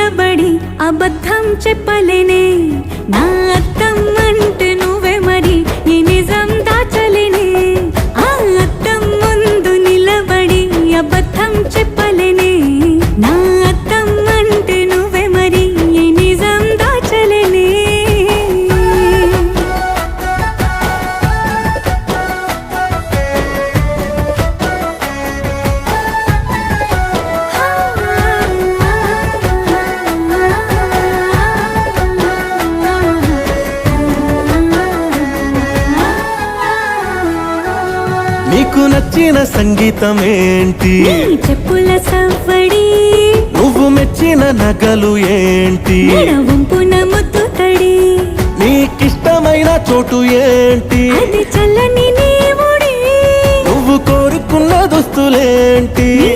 నిలబడి అబద్ధం చెప్పలేనే నా అద్దం అంటే నువ్వే మరి ఈ నిజం దాచలేనే ఆ అద్దం ముందు నిలబడి అబద్ధం చెప్పలేనే నా అద్దం అంటే నువ్వే మరి ఈ నిజం దాచలేనే నీకు నచ్చిన సంగీతం ఏంటి నీ చెప్పుల సవ్వడి నువ్వు మెచ్చిన నగలు ఏంటి వంపున ముద్దు తడి నీకిష్టమైన చోటు ఏంటి అది చల్లని నీ ఒడి నువ్వు కోరుకున్న దుస్తులేంటి నీ